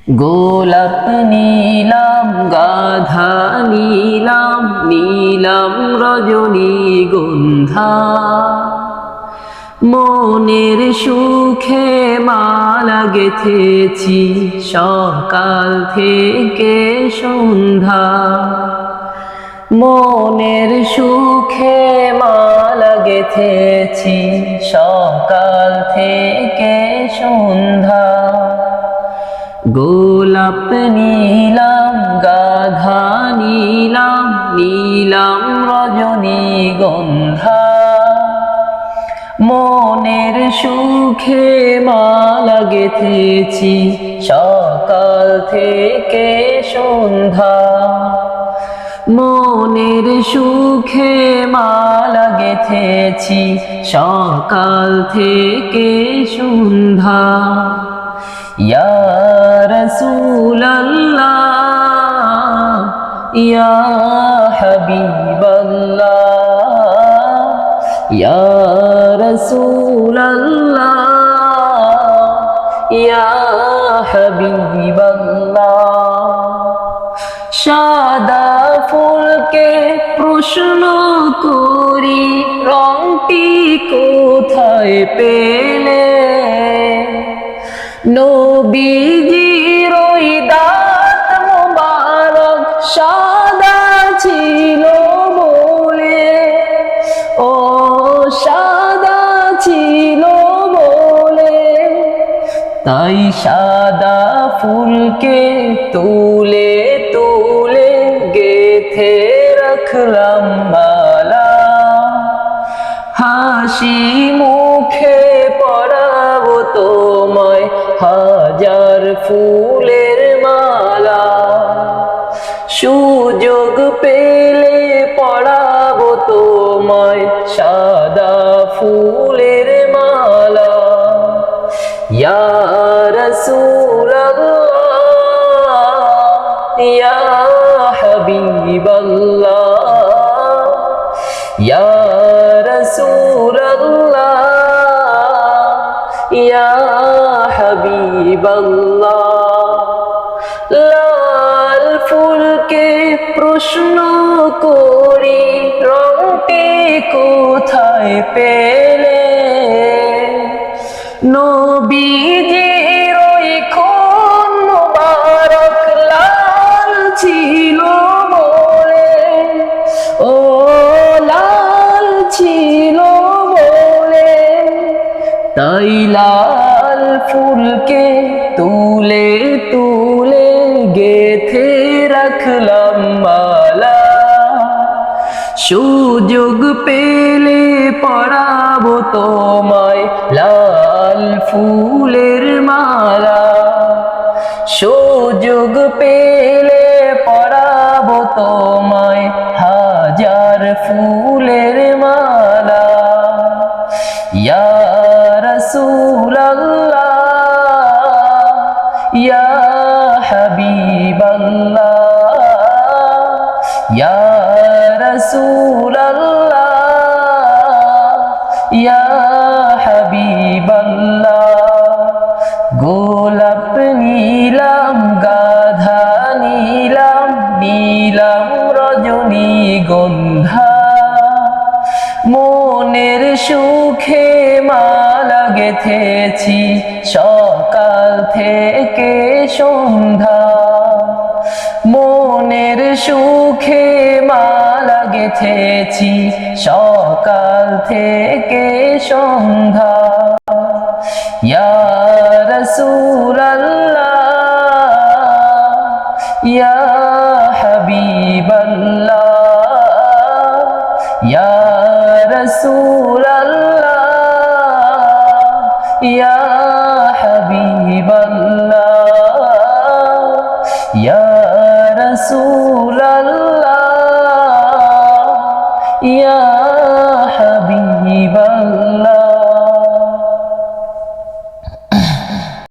গোলাপ নীলাম গাধা নীলাম নীলাম রজনীগন্ধা মনের সুখে মালা গেথেছি সকাল থেকে সন্ধ্যা মনের সুখে মালা গেথেছি সকাল থেকে সন্ধ্যা গোলাপ নীলাম গাধা নীলাম নীলাম রজনীগন্ধা মনের সুখে মালা গেথেছি সকাল থেকে সন্ধ্যা মনের সুখে মালা গেথেছি সকাল থেকে সন্ধ্যা ইয়া রাসূলাল্লাহ ইয়া হাবিবাল্লাহ ইয়া রাসূলাল্লাহ ইয়া হাবিবাল্লাহ সাদা ফুলকে প্রশ্ন করি রংটি কোথায় পেলে নবীজির ওই দাঁত মোবারক সাদা ছিল বলে ও সাদা ছিল বলে তাই সাদা ফুলকে তুলে তুলে গেথে রাখলাম মালা হাসি মুখে পরাবো তোমায় হাজার ফুলের মালা সুযোগ পেলে পরাবো তোমায় সাদা ফুলের মালা ইয়া রাসূলাল্লাহ ইয়া হাবিবাল্লাহ ইয়া রাসূলাল্লাহ ইয়া হাবিবাল্লাহ লাল ফুলকে প্রশ্ন করি রংটি কোথায় পেলে নবীজির ওই খুন মোবারক লাল ছিল বলে ও লাল ছিল বলে তাই লাল ফুলকে তুলে তুলে গেথে রাখলাম মালা সুযোগ পেলে পরাবো তোমায় লাল ফুলের মালা সুযোগ পেলে পরাবো তোমায় হাজার ফুলের মালা ইয়া রাসূলাল্লাহ ইয়া হাবিবাল্লাহ ইয়া রাসূলাল্লাহ ইয়া হাবিবাল্লাহ গোলাপ নীলাম গাধা নীলাম নীলাম রজনীগন্ধা মনের সুখে মালা গেথেছি সকাল থেকে সন্ধ্যা মনের সুখে মালা গেথেছি সকাল থেকে সন্ধ্যা ইয়া রাসূলাল্লাহ ইয়া হাবিবাল্লাহ ইয়া রাসূলাল্লাহ ইয়া হাবিবাল্লাহ ইয়া রাসূলাল্লাহ ইয়া